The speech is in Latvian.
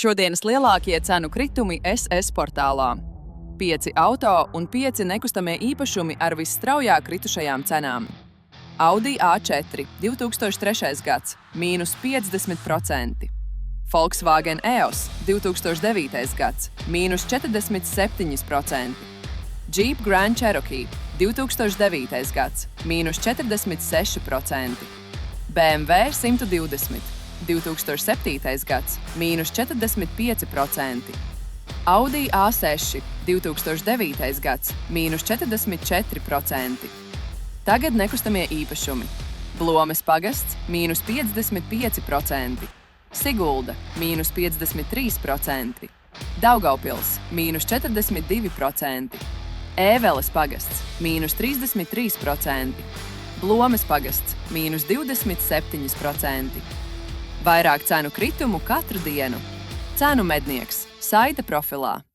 Šodienas lielākie cenu kritumi SS portālā. 5 auto un 5 nekustamie īpašumi ar visstraujāk kritušajām cenām. Audi A4 2003. gads – mīnus 50%. Volkswagen EOS 2009. gads – mīnus 47%. Jeep Grand Cherokee 2009. gads – mīnus 46%. BMW 120 2007. gads – mīnus 45%. Audi A6 2009. gads – mīnus 44%. Tagad nekustamie īpašumi. Blomes pagasts – mīnus 55%. Sigulda – mīnus 53%. Daugavpils – mīnus 42%. Ēveles pagasts – mīnus 33%. Blomes pagasts – mīnus 27%. Vairāk cenu kritumu katru dienu. Cenu mednieks – saita profilā.